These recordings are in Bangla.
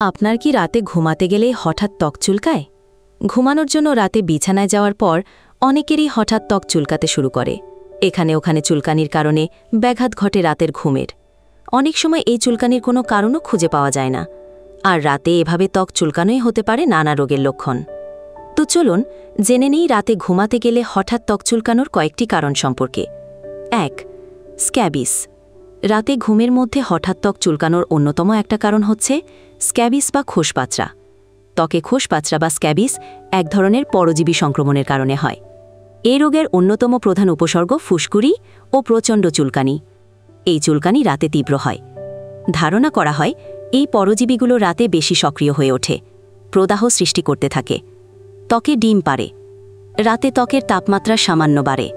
আপনার কি রাতে ঘুমাতে গেলেই হঠাৎ ত্বক চুলকায়? ঘুমানোর জন্য রাতে বিছানায় যাওয়ার পর অনেকেরই হঠাৎ ত্বক চুলকাতে শুরু করে। এখানে ওখানে চুলকানির কারণে ব্যাঘাত ঘটে রাতের ঘুমের। অনেক সময় এই চুলকানির কোনো কারণও খুঁজে পাওয়া যায় না, আর রাতে এভাবে ত্বক চুলকানোই হতে পারে নানা রোগের লক্ষণ। তো চলুন জেনে নেই রাতে ঘুমাতে গেলে হঠাৎ ত্বক চুলকানোর কয়েকটি কারণ সম্পর্কে। ১. স্ক্যাবিস। রাতে ঘুমের মধ্যে হঠাৎ ত্বক চুলকানোর অন্যতম একটা কারণ হচ্ছে স্ক্যাবিস বা খোসপাচড়া। ত্বকে খোসপাচড়া বা স্ক্যাবিস এক ধরনের পরজীবী সংক্রমণের কারণে হয়। এই রোগের অন্যতম প্রধান উপসর্গ ফুসকুড়ি ও প্রচণ্ড চুলকানি। এই চুলকানি রাতে তীব্র হয়। ধারণা করা হয় এই পরজীবীগুলো রাতে বেশি সক্রিয় হয়ে ওঠে, প্রদাহ সৃষ্টি করতে থাকে, ত্বকে ডিম পাড়ে। রাতে ত্বকের তাপমাত্রা সামান্য বাড়ে,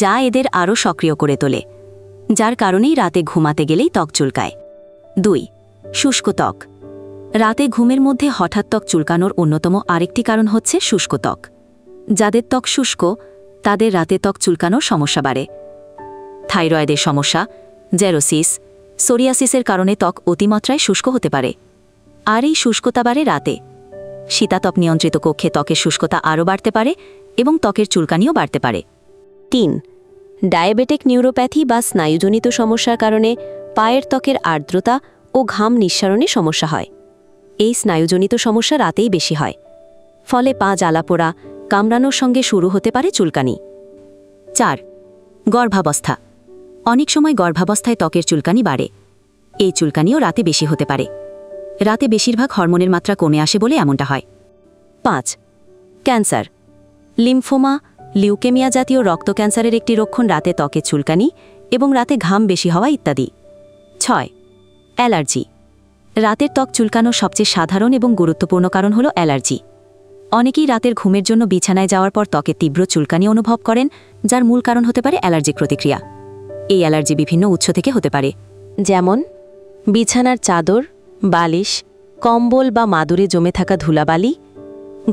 যা এদের আরও সক্রিয় করে তোলে, যার কারণেই রাতে ঘুমাতে গেলেই ত্বক চুলকায়। ২. শুষ্ক ত্বক। রাতে ঘুমের মধ্যে হঠাৎ ত্বক চুলকানোর অন্যতম আরেকটি কারণ হচ্ছে শুষ্ক ত্বক। যাদের ত্বক শুষ্ক তাদের রাতে ত্বক চুলকানোর সমস্যা বাড়ে। থাইরয়েডের সমস্যা, জেরোসিস, সোরিয়াসিসের কারণে ত্বক অতিমাত্রায় শুষ্ক হতে পারে, আর এই শুষ্কতা বাড়ে রাতে। শীতাতপ নিয়ন্ত্রিত কক্ষে ত্বকের শুষ্কতা আরও বাড়তে পারে এবং ত্বকের চুলকানিও বাড়তে পারে। ৩. ডায়াবেটিক নিউরোপ্যাথি বা স্নায়ুজনিত সমস্যার কারণে পায়ের ত্বকের আর্দ্রতা ও ঘাম নিঃসরণে সমস্যা হয়। এই স্নায়ুজনিত সমস্যা রাতেই বেশি হয়, ফলে পা জ্বালাপোড়া, কামড়ানোর সঙ্গে শুরু হতে পারে চুলকানি। ৪. গর্ভাবস্থা। অনেক সময় গর্ভাবস্থায় ত্বকের চুলকানি বাড়ে। এই চুলকানিও রাতে বেশি হতে পারে। রাতে বেশিরভাগ হরমোনের মাত্রা কমে আসে বলে এমনটা হয়। ৫. ক্যান্সার। লিম্ফোমা, লিউকেমিয়া জাতীয় রক্ত ক্যান্সারের একটি লক্ষণ রাতে ত্বকে চুলকানি এবং রাতে ঘাম বেশি হওয়া ইত্যাদি। ৬. অ্যালার্জি। রাতের ত্বক চুলকানোর সবচেয়ে সাধারণ এবং গুরুত্বপূর্ণ কারণ হল অ্যালার্জি। অনেকেই রাতের ঘুমের জন্য বিছানায় যাওয়ার পর ত্বকে তীব্র চুলকানি অনুভব করেন, যার মূল কারণ হতে পারে অ্যালার্জিক প্রতিক্রিয়া। এই অ্যালার্জি বিভিন্ন উৎস থেকে হতে পারে, যেমন বিছানার চাদর, বালিশ, কম্বল বা মাদুরে জমে থাকা ধুলাবালি,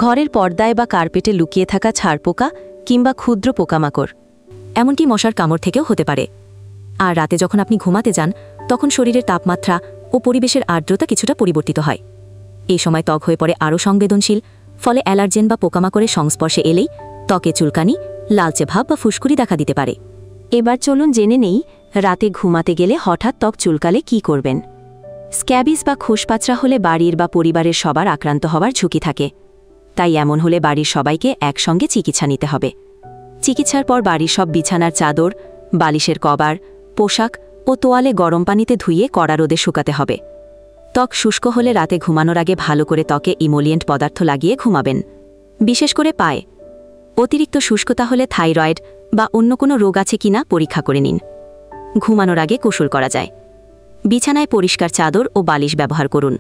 ঘরের পর্দায় বা কার্পেটে লুকিয়ে থাকা ছাড়পোকা কিংবা ক্ষুদ্র পোকামাকড়, এমনকি মশার কামড় থেকেও হতে পারে। আর রাতে যখন আপনি ঘুমাতে যান তখন শরীরের তাপমাত্রা ও পরিবেশের আর্দ্রতা কিছুটা পরিবর্তিত হয়। এই সময় ত্বক হয়ে পড়ে আরও সংবেদনশীল, ফলে অ্যালার্জেন বা পোকামাকড়ের সংস্পর্শে এলেই ত্বকে চুলকানি, লালচে ভাব বা ফুসকুড়ি দেখা দিতে পারে। এবার চলুন জেনে নেই রাতে ঘুমাতে গেলে হঠাৎ ত্বক চুলকালে কি করবেন। স্ক্যাবিস বা খোসপাচড়া হলে বাড়ির বা পরিবারের সবার আক্রান্ত হওয়ার ঝুঁকি থাকে, তাই এমন হলে বাড়ির সবাইকে একসঙ্গে চিকিৎসা নিতে হবে। চিকিৎসার পর বাড়ির সব বিছানার চাদর, বালিশের কভার, পোশাক ও তোয়ালে গরম পানিতে ধুইয়ে কড়া রোদে শুকাতে হবে। ত্বক শুষ্ক হলে রাতে ঘুমানোর আগে ভালো করে ত্বকে ইমোলিয়েন্ট পদার্থ লাগিয়ে ঘুমাবেন, বিশেষ করে পায়ে। অতিরিক্ত শুষ্কতা হলে থাইরয়েড বা অন্য কোনো রোগ আছে কিনা পরীক্ষা করে নিন। ঘুমানোর আগে গোসল করা যায়। বিছানায় পরিষ্কার চাদর ও বালিশ ব্যবহার করুন।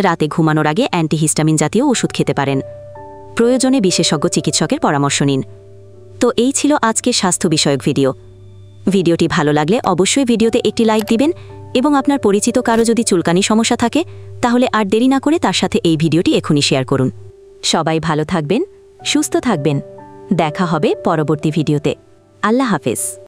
রাতে ঘুমানোর আগে অ্যান্টিহিস্টামিন জাতীয় ওষুধ খেতে পারেন। প্রয়োজনে বিশেষজ্ঞ চিকিৎসকের পরামর্শ নিন। তো এই ছিল আজকের স্বাস্থ্য বিষয়ক ভিডিও। ভিডিওটি ভালো লাগলে অবশ্যই ভিডিওতে একটি লাইক দিবেন এবং আপনার পরিচিত কারো যদি চুলকানি সমস্যা থাকে তাহলে আর দেরি না করে তার সাথে এই ভিডিওটি এখনই শেয়ার করুন। সবাই ভালো থাকবেন, সুস্থ থাকবেন। দেখা হবে পরবর্তী ভিডিওতে। আল্লাহ হাফেজ।